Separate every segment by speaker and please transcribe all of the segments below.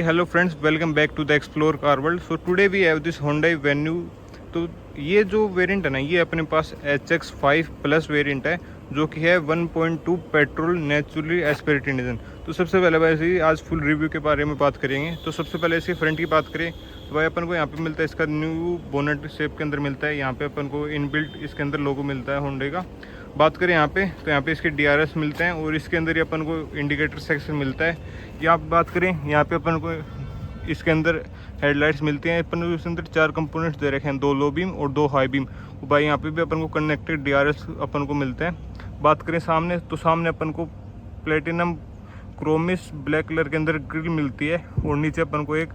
Speaker 1: Hey, hello friends, welcome back to the Explore Car World. So today we have this Hyundai Venue. तो ये जो variant है ना, ये अपने पास HX5 प्लस वेरिएंट है जो कि है 1.2 पेट्रोल नेचुरली एस्पिरेटेड इंजन। तो सबसे पहले वैसे ही आज फुल रिव्यू के बारे में बात करेंगे। तो सबसे पहले इसकी फ्रंट की बात करें तो भाई अपन को यहाँ पे मिलता है इसका न्यू बोनेट शेप के अंदर मिलता है। यहाँ पे अपन को इनबिल्ट इसके अंदर लोगो मिलता है Hyundai का। बात करें यहाँ पे तो यहाँ पे इसके DRS मिलते हैं और इसके अंदर ही अपन को इंडिकेटर सेक्शन मिलता है। या आप बात करें यहाँ पे अपन को इसके अंदर हेडलाइट्स मिलती हैं। अपन को इसके अंदर 4 कंपोनेंट्स दे रखे हैं, 2 लो बीम और 2 हाई बीम। भाई यहाँ पे भी अपन को कनेक्टेड DRS अपन को मिलते हैं। बात करें सामने तो सामने अपन को प्लेटिनम क्रोमिस ब्लैक कलर के अंदर ग्रिल मिलती है और नीचे अपन को एक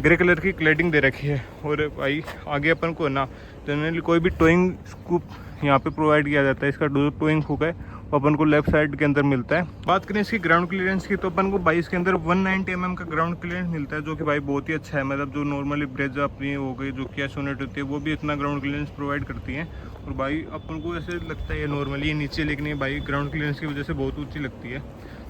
Speaker 1: ग्रे कलर की क्लेडिंग दे रखी है। और भाई आगे अपन को ना जनरली कोई भी टोइंग स्कूप यहाँ पे प्रोवाइड किया जाता है। इसका जो टोइंग हुक है वो अपन को लेफ्ट साइड के अंदर मिलता है। बात करें इसकी ग्राउंड क्लियरेंस की तो अपन को 22 के अंदर 190 mm का ग्राउंड क्लियरेंस मिलता है जो कि भाई बहुत ही अच्छा है। मतलब जो नॉर्मली ब्रेजा अपनी हो गई जो क्या सोनेट होती है वो भी इतना ग्राउंड क्लियरेंस प्रोवाइड करती है। और भाई अपन को ऐसे लगता है ये नॉर्मली नीचे, लेकिन ये भाई ग्राउंड क्लियरेंस की वजह से बहुत ऊँची लगती है।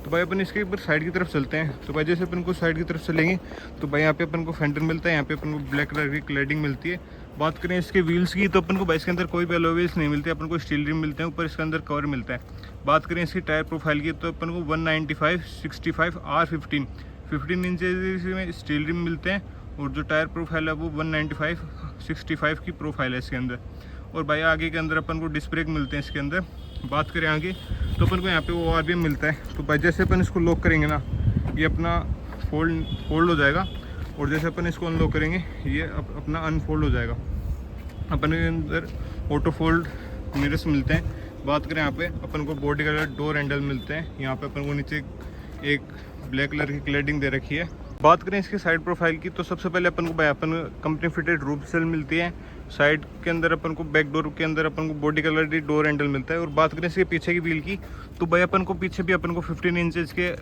Speaker 1: तो भाई अपन इसके ऊपर साइड की तरफ चलते हैं। तो भाई जैसे अपन को साइड की तरफ चलेंगे तो भाई यहाँ पे अपन को फेंडर मिलता है, यहाँ पे अपन को ब्लैक कलर की क्लैडिंग मिलती है। बात करें इसके व्हील्स की तो अपन को भाई इसके अंदर कोई भी एलॉय व्हील्स नहीं मिलते, अपन को स्टील रिम मिलते हैं, ऊपर इसके अंदर कवर मिलता है। बात करें इसकी टायर प्रोफाइल की तो अपन को 195 65 R15 15 इंचेस में स्टील रिम मिलते हैं और जो टायर प्रोफाइल है वो 195 65 की प्रोफाइल है इसके अंदर। और भाई आगे के अंदर अपन को डिस्क ब्रेक मिलते हैं इसके अंदर। बात करें आगे तो अपन को यहाँ पे वो ORVM मिलता है। तो भाई जैसे अपन इसको लॉक करेंगे ना ये अपना फोल्ड हो जाएगा और जैसे अपन इसको अनलॉक करेंगे ये अपना अनफोल्ड हो जाएगा। अपन के अंदर ऑटो फोल्ड मिरर्स मिलते हैं। बात करें यहाँ पे अपन को बॉडी कलर डोर हैंडल मिलते हैं। यहाँ पे अपन को नीचे एक ब्लैक कलर की क्लैडिंग दे रखी है। बात करें इसकी साइड प्रोफाइल की तो सबसे पहले अपन को भाई अपन कंपनी फिटेड रूफ सेल मिलती है। साइड के अंदर अपन को बैक डोर के अंदर अपन को बॉडी कलर की डोर हैंडल मिलता है। और बात करें इसके पीछे की व्हील की तो भाई अपन को पीछे भी अपन को 15 इंचेस के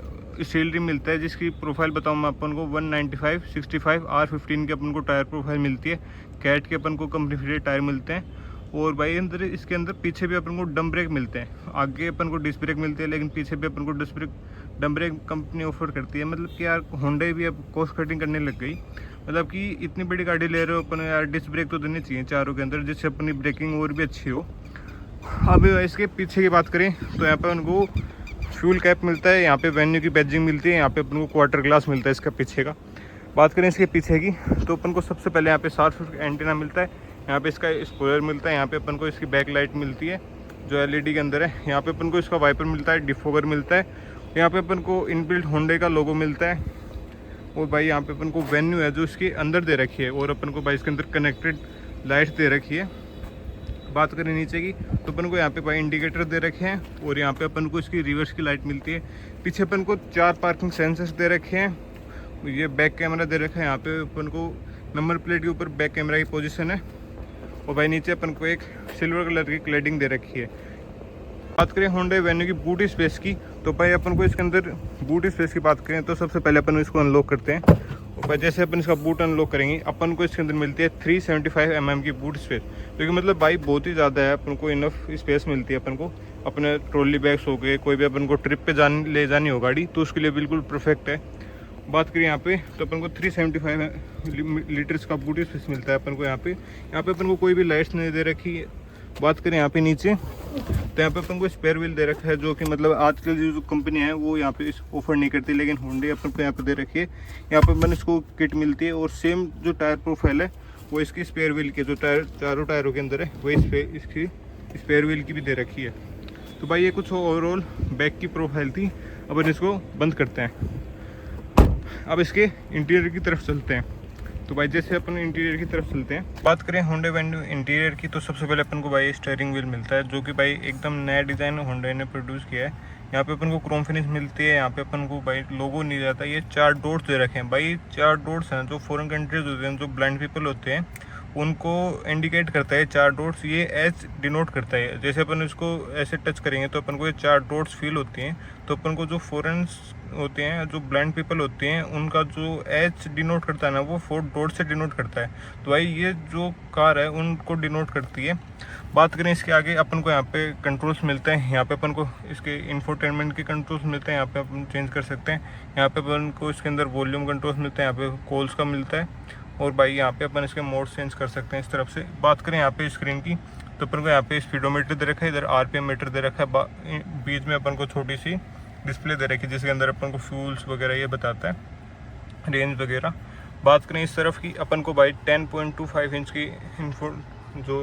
Speaker 1: स्टील रिम मिलता है जिसकी प्रोफाइल बताऊँ मैं अपन को 195 65 R15 की अपन को टायर प्रोफाइल मिलती है। कैट के अपन को कंपनी फिटेड टायर मिलते हैं। और भाई अंदर इसके अंदर पीछे भी अपन को डम ब्रेक मिलते हैं। आगे अपन को डिस्क ब्रेक मिलती है लेकिन पीछे भी अपन को डम ब्रेक कंपनी ऑफर करती है। मतलब कि यार Hyundai भी अब कॉस्ट कटिंग करने लग गई। मतलब कि इतनी बड़ी गाड़ी ले रहे हो अपन, यार डिस्क ब्रेक तो देनी चाहिए चारों के अंदर जिससे अपनी ब्रेकिंग और भी अच्छी हो। अब इसके पीछे की बात करें तो यहाँ पे उनको फ्यूल कैप मिलता है, यहाँ पे वेन्यू की बैजिंग मिलती है, यहाँ पे अपन को क्वार्टर ग्लास मिलता है इसका पीछे का। बात करें इसके पीछे की तो अपन को सबसे पहले यहाँ पे शार्प एंटीना मिलता है, यहाँ पे इसका स्पॉइलर मिलता है, यहाँ पे अपन को इसकी बैक लाइट मिलती है जो LED के अंदर है। यहाँ पे अपन को इसका वाइपर मिलता है, डिफोगर मिलता है, यहाँ पे अपन को इनबिल्ट Hyundai का लोगो मिलता है। और भाई यहाँ पे अपन को वेन्यू है जो इसके अंदर दे रखी है और अपन को भाई इसके अंदर कनेक्टेड लाइट्स दे रखी है। बात करें नीचे की तो अपन को यहाँ पे भाई इंडिकेटर दे रखे हैं और यहाँ पे अपन को इसकी रिवर्स की लाइट मिलती है। पीछे अपन को 4 पार्किंग सेंसर्स दे रखे हैं। ये बैक कैमरा दे रखा है, यहाँ पे अपन को नंबर प्लेट के ऊपर बैक कैमरा की पोजीशन है। और भाई नीचे अपन को एक सिल्वर कलर की क्लैडिंग दे रखी है। बात करें Hyundai Venue की बूट स्पेस की तो भाई अपन को इसके अंदर बूट स्पेस की बात करें तो सबसे पहले अपन इसको अनलॉक करते हैं। और भाई जैसे अपन इसका बूट अनलॉक करेंगे अपन को इसके अंदर मिलती है 375 mm की बूट स्पेस, जो कि मतलब भाई बहुत ही ज़्यादा है। अपन को इनफ स्पेस मिलती है अपन को अपने ट्रॉली बैग्स हो गए, कोई भी अपन को ट्रिप पे ले जानी हो गाड़ी तो उसके लिए बिल्कुल परफेक्ट है। बात करें यहाँ पे तो अपन को 375 लीटर्स का बूट स्पेस मिलता है अपन को। यहाँ पे अपन को कोई भी लाइट्स नहीं दे रखी है। बात करें यहाँ पे नीचे तो यहाँ पे अपन को स्पेयर व्हील दे रखा है जो कि मतलब आजकल जो कंपनी है वो यहाँ पे ऑफर नहीं करती, लेकिन Hyundai अपन को यहाँ पे दे रखी है। यहाँ पे अपन इसको किट मिलती है और सेम जो टायर प्रोफाइल है वो इसकी स्पेयर व्हील के जो टायर चारों टायरों के अंदर है वही इसकी स्पेयर व्हील की भी दे रखी है। तो भाई ये कुछ ओवरऑल बैक की प्रोफाइल थी। अपन इसको बंद करते हैं। अब इसके इंटीरियर की तरफ चलते हैं। तो भाई जैसे अपन इंटीरियर की तरफ चलते हैं, बात करें Hyundai Venue इंटीरियर की तो सबसे पहले अपन को भाई स्टीयरिंग व्हील मिलता है जो कि भाई एकदम नया डिज़ाइन Hyundai ने प्रोड्यूस किया है। यहाँ पे अपन को क्रोम फिनिश मिलती है। यहाँ पे अपन को भाई लोगो नहीं जाता। ये 4 डॉट्स दे रखे हैं भाई, 4 डॉट्स हैं जो फॉरेन कंट्रीज होते हैं, जो ब्लाइंड पीपल होते हैं उनको इंडिकेट करता है 4 डॉट्स, ये एच डिनोट करता है। जैसे अपन इसको ऐसे टच करेंगे तो अपन को ये 4 डॉट्स फील होती हैं। तो अपन को जो फॉरेन्स होते हैं, जो ब्लाइंड पीपल होते हैं, उनका जो एच डिनोट करता है ना, वो 4 डॉट से डिनोट करता है। तो भाई ये जो कार है उनको डिनोट करती है। बात करें इसके आगे, अपन को यहाँ पे कंट्रोल्स मिलते हैं। यहाँ पे अपन को इसके इंफोटेनमेंट के कंट्रोल्स मिलते हैं, यहाँ पे अपन चेंज कर सकते हैं। यहाँ पे अपन को इसके अंदर वॉल्यूम कंट्रोल्स मिलते हैं, यहाँ पे कॉल्स का मिलता है। और भाई यहाँ पे अपन इसके मोड चेंज कर सकते हैं इस तरफ से। बात करें यहाँ पे स्क्रीन की, तो अपन को यहाँ पे स्पीडोमीटर दे रखा है, इधर आरपीएम मीटर दे रखा है, बीच में अपन को छोटी सी डिस्प्ले दे रखी है जिसके अंदर अपन को फ्यूल्स वगैरह ये बताता है, रेंज वगैरह। बात करें इस तरफ की, अपन को भाई 10.25 इंच की इन्फो जो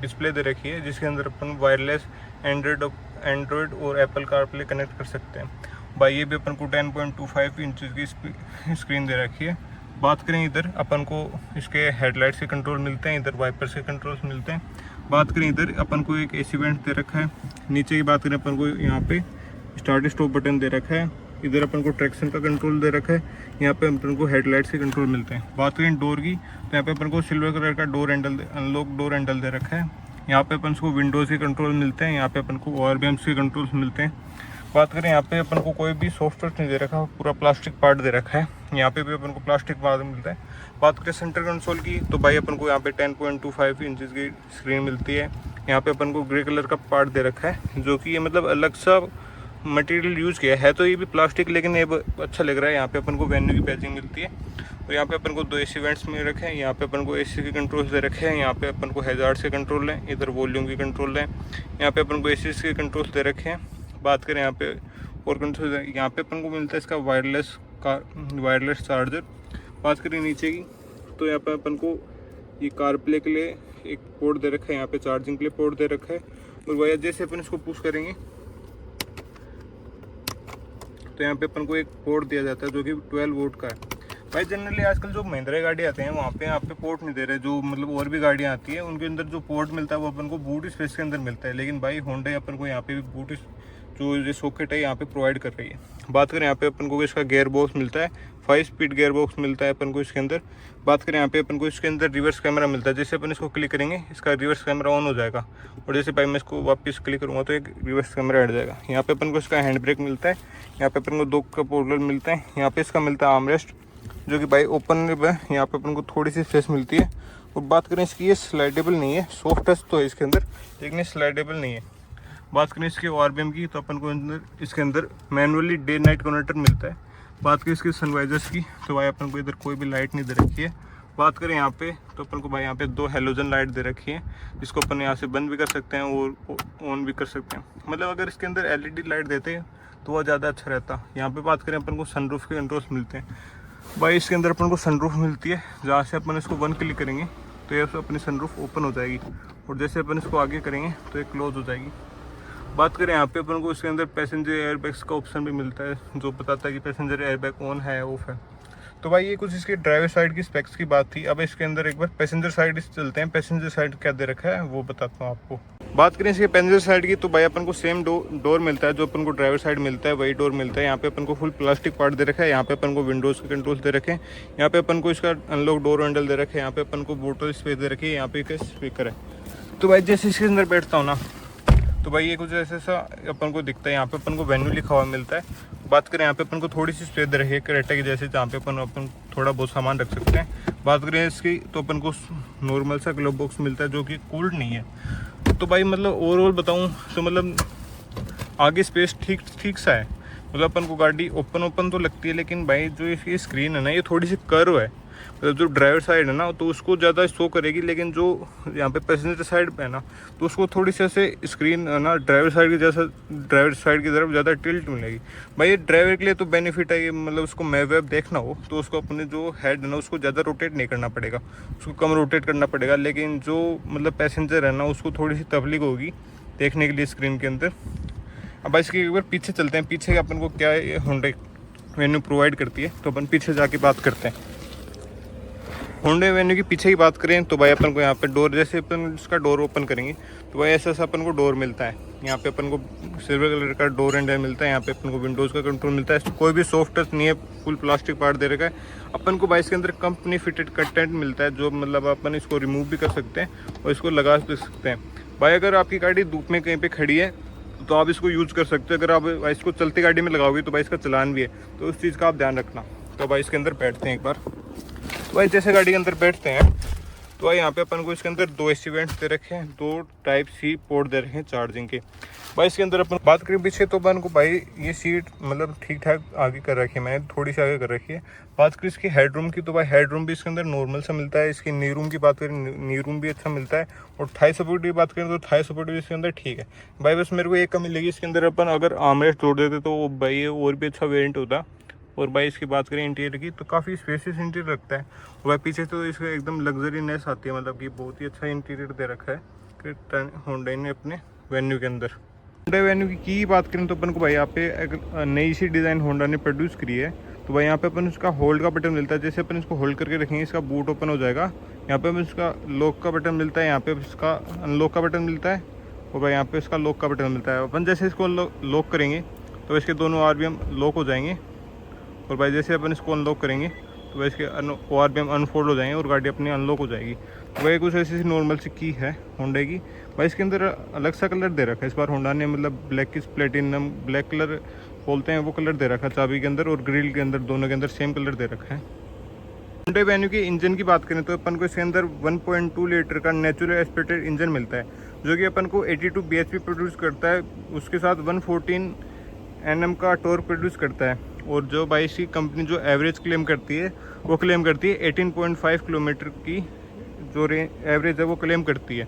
Speaker 1: डिस्प्ले दे रखी है, जिसके अंदर अपन वायरलेस एंड्रॉयड और एप्पल कारप्ले कनेक्ट कर सकते हैं। भाई ये भी अपन को 10.25 इंच की स्क्रीन दे रखी है। बात करें इधर, अपन को इसके हेडलाइट्स के कंट्रोल मिलते हैं, इधर वाइपर्स के कंट्रोल्स मिलते हैं। बात करें इधर, अपन को एक एसी वेंट दे रखा है। नीचे की बात करें, अपन को यहाँ पे स्टार्ट स्टॉप बटन दे रखा है। इधर अपन को ट्रैक्शन का कंट्रोल दे रखा है। यहाँ पे अपन को हेडलाइट्स के कंट्रोल मिलते हैं। बात करें डोर की, तो यहाँ पे अपन को सिल्वर कलर का door handle, unlock door handle दे रखा है। यहाँ पे अपन को विंडोज़ के कंट्रोल मिलते हैं। यहाँ पे अपन को ORBMs के कंट्रोल्स मिलते हैं। बात करें यहाँ पे अपन को कोई भी सॉफ्टवेयर नहीं दे रखा, पूरा प्लास्टिक पार्ट दे रखा है। यहाँ पे भी अपन को प्लास्टिक पार्ट मिलता है। बात करें सेंटर कंसोल की, तो भाई अपन को यहाँ पे 10.25 इंचज़ की स्क्रीन मिलती है। यहाँ पे अपन को ग्रे कलर का पार्ट दे रखा है, जो कि ये मतलब अलग सा मटेरियल यूज़ किया है। तो ये भी प्लास्टिक, लेकिन ये अच्छा लग रहा है। यहाँ पे अपन को वेन्यू की पैचिंग मिलती है। और यहाँ पे अपन को 2 एसी वेंट्स में रखे हैं। यहाँ पे अपन को एसी के कंट्रोल्स दे रखे हैं। यहाँ पे अपन को हैजार्ड्स के कंट्रोल हैं, इधर वॉल्यूम के कंट्रोल हैं। यहाँ पे अपन को एसी के कंट्रोल्स दे रखे हैं। बात करें यहाँ पे और कंट्रोल, यहाँ पे अपन को मिलता है इसका वायरलेस चार्जर। बात करें नीचे की, तो यहाँ पे अपन को ये कार प्ले के लिए एक पोर्ट दे रखा है, यहाँ पे चार्जिंग के लिए पोर्ट दे रखा है। और वही जैसे अपन इसको पुश करेंगे तो यहाँ पे अपन को एक पोर्ट दिया जाता है जो कि 12 वोल्ट का है। भाई जनरली आजकल जो महिंद्रा गाड़ी आते हैं वहाँ पे यहाँ पे पोर्ट नहीं दे रहे। जो मतलब और भी गाड़ियाँ आती है उनके अंदर जो पोर्ट मिलता है वो अपन को बूट स्पेस के अंदर मिलता है। लेकिन भाई होंडा अपन को यहाँ पे भी बूट जो ये सॉकेट है यहाँ पे प्रोवाइड कर रही है। बात करें यहाँ पे अपन को इसका गेयर बॉक्स मिलता है, 5 स्पीड गेयर बॉक्स मिलता है अपन को इसके अंदर। बात करें यहाँ पे अपन को इसके अंदर रिवर्स कैमरा मिलता है। जैसे अपन इसको क्लिक करेंगे इसका रिवर्स कैमरा ऑन हो जाएगा, और जैसे भाई मैं इसको वापस क्लिक करूँगा तो एक रिवर्स कैमरा हट जाएगा। यहाँ पे अपन को इसका हैंड ब्रेक मिलता है। यहाँ पे अपन को 2 कप होल्डर मिलते हैं। यहाँ पे इसका मिलता है आर्मरेस्ट, जो कि भाई ओपन है। यहाँ पे अपन को थोड़ी सी स्पेस मिलती है। और बात करें इसकी, ये स्लाइडेबल नहीं है, सॉफ्ट टच तो है इसके अंदर, लेकिन ये स्लाइडेबल नहीं है। बात करें इसके ORBM की, तो अपन को इसके अंदर मैनुअली डे नाइट कन्वर्टर मिलता है। बात करें इसके सनवाइजर्स की, तो भाई अपन को इधर कोई भी लाइट नहीं दे रखी है। बात करें यहाँ पे, तो अपन को भाई यहाँ पे 2 हेलोजन लाइट दे रखी है, जिसको अपन यहाँ से बंद भी कर सकते हैं और ऑन भी कर सकते हैं। मतलब अगर इसके अंदर LED लाइट देते तो वह ज़्यादा अच्छा रहता। यहाँ पे बात करें, अपन को सनरूफ के कंट्रोल्स मिलते हैं। भाई इसके अंदर अपन को सनरूफ मिलती है, जहाँ से अपन इसको 1 क्लिक करेंगे तो ये अपनी सनरूफ ओपन हो जाएगी, और जैसे अपन इसको आगे करेंगे तो ये क्लोज हो जाएगी। बात करें यहाँ पे, अपन को इसके अंदर पैसेंजर एयरबैग्स का ऑप्शन भी मिलता है, जो बताता है कि पैसेंजर एयरबैग ऑन है ऑफ है। तो भाई ये कुछ इसके ड्राइवर साइड की स्पेक्स की बात थी। अब इसके अंदर एक बार पैसेंजर साइड चलते हैं। पैसेंजर साइड क्या दे रखा है वो बताता हूँ आपको। बात करें इसके पैसेंजर साइड की, तो भाई अपन को सेम डोर मिलता है जो अपन को ड्राइवर साइड मिलता है, वही डोर मिलता है। यहाँ पे अपन को फुल प्लास्टिक पार्ट दे रखा है। यहाँ पे अपन को विंडोज़ के कंट्रोल्स दे रखे हैं। यहाँ पे अपन को इसका अनलॉक डोर हैंडल दे रखे हैं। यहाँ पे अपन को बोटल स्पेस दे रखी है। यहाँ पे एक स्पीकर है। तो भाई जैसे इसके अंदर बैठता हूँ ना, तो भाई ये कुछ ऐसा सा अपन को दिखता है। यहाँ पे अपन को वेन्यू लिखा हुआ मिलता है। बात करें यहाँ पे अपन को थोड़ी सी स्पेस दे रखी है क्रेटा की जैसे, जहाँ पे अपन थोड़ा बहुत सामान रख सकते हैं। बात करें इसकी, तो अपन को नॉर्मल सा ग्लोव बॉक्स मिलता है जो कि कूल्ड नहीं है। तो भाई मतलब ओवरऑल बताऊँ तो मतलब आगे स्पेस ठीक सा है। मतलब अपन को गाड़ी ओपन तो लगती है, लेकिन भाई जो इसकी स्क्रीन है ना, ये थोड़ी सी कर्व है। मतलब जो ड्राइवर साइड है ना तो उसको ज़्यादा शो करेगी, लेकिन जो यहाँ पे पैसेंजर साइड पे है ना तो उसको थोड़ी सी ऐसे स्क्रीन है ना ड्राइवर साइड की तरफ ज़्यादा टिल्ट मिलेगी। भाई ये ड्राइवर के लिए तो बेनिफिट है। ये मतलब उसको मैप वैप देखना हो तो उसको अपने जो हेड है ना उसको ज़्यादा रोटेट नहीं करना पड़ेगा, उसको कम रोटेट करना पड़ेगा। लेकिन जो मतलब पैसेंजर है ना उसको थोड़ी सी तकलीफ होगी देखने के लिए स्क्रीन के अंदर। अब भाई इसके एक बार पीछे चलते हैं। पीछे अपन को क्या होंडा वेन्यू प्रोवाइड करती है, तो अपन पीछे जाके बात करते हैं। होंडा वेन्यू की पीछे की बात करें तो भाई अपन को यहाँ पे डोर, जैसे अपन इसका डोर ओपन करेंगे तो भाई ऐसा अपन को डोर मिलता है। यहाँ पे अपन को सिल्वर कलर का डोर हैंडल मिलता है। यहाँ पे अपन को विंडोज़ का कंट्रोल मिलता है। कोई भी सॉफ्ट टच नहीं है, फुल प्लास्टिक पार्ट दे रखा है। अपन को भाई इसके अंदर कंपनी फिटेड कंटेंट मिलता है, जो मतलब अपन इसको रिमूव भी कर सकते हैं और इसको लगा भी सकते हैं। भाई अगर आपकी गाड़ी धूप में कहीं पर खड़ी है तो आप इसको यूज़ कर सकते हो। अगर आप इसको चलती गाड़ी में लगाओगे तो भाई इसका चलान भी है, तो उस चीज़ का आप ध्यान रखना। तो भाई इसके अंदर बैठते हैं एक बार। तो भाई जैसे गाड़ी के अंदर बैठते हैं तो भाई यहाँ पे अपन को इसके अंदर 2 AC वेंट्स दे रखे हैं, 2 टाइप सी पोर्ट दे रखे हैं चार्जिंग के। भाई इसके अंदर अपन बात करें पीछे तो अपन को भाई ये सीट मतलब ठीक ठाक आगे कर रखी है, मैंने थोड़ी सी आगे कर रखी है। बात करें इसकी हेडरूम की तो भाई हेडरूम भी इसके अंदर नॉर्मल सा मिलता है। इसकी नी रूम की बात करें, नी रूम भी अच्छा मिलता है। और थाई सपोर्ट की बात करें तो थाई सपोर्ट भी इसके अंदर ठीक है। भाई बस मेरे को एक कमी लगी इसके अंदर, अपन अगर आर्मरेस्ट जोड़ देते तो भाई ये और भी अच्छा वेरिएंट होता। और भाई इसकी बात करें इंटीरियर की तो काफ़ी स्पेसियस इंटीरियर लगता है। और भाई पीछे तो इसका एकदम लग्जरीनेस आती है, मतलब कि बहुत ही अच्छा इंटीरियर दे रखा है होंडा ने अपने वेन्यू के अंदर। होंडा वेन्यू की बात करें तो अपन को भाई यहाँ पे एक नई सी डिज़ाइन होंडा ने प्रोड्यूस करी है। तो भाई यहाँ पे अपन इसका होल्ड का बटन मिलता है। जैसे अपन इसको होल्ड करके रखेंगे इसका बूट ओपन हो जाएगा। यहाँ पे इसका लॉक का बटन मिलता है, यहाँ पे इसका अनलॉक का बटन मिलता है और भाई यहाँ पे इसका लॉक का बटन मिलता है। अपन जैसे इसको लॉक करेंगे तो इसके दोनों RPM लॉक हो जाएंगे और भाई जैसे अपन इसको अनलॉक करेंगे तो भाई इसके RPM अनफोल्ड हो जाएंगे और गाड़ी अपनी अनलॉक हो जाएगी। तो भाई कुछ ऐसी नॉर्मल सी की है होंडा की। भाई इसके अंदर अलग सा कलर दे रखा है इस बार होंडा ने, मतलब ब्लैकिश प्लेटिनम ब्लैक कलर बोलते हैं वो कलर दे रखा है चाबी के अंदर और ग्रिल के अंदर, दोनों के अंदर सेम कलर दे रखा है। होंडा वेन्यू के इंजन की बात करें तो अपन को इसके अंदर 1.2 लीटर का नेचुरल एस्पिरेटेड इंजन मिलता है, जो कि अपन को 82 bhp प्रोड्यूस करता है। उसके साथ 114 Nm का टॉर्क प्रोड्यूस करता है। और जो भाई इसकी कंपनी जो एवरेज क्लेम करती है वो क्लेम करती है 18.5 किलोमीटर की जो एवरेज है वो क्लेम करती है।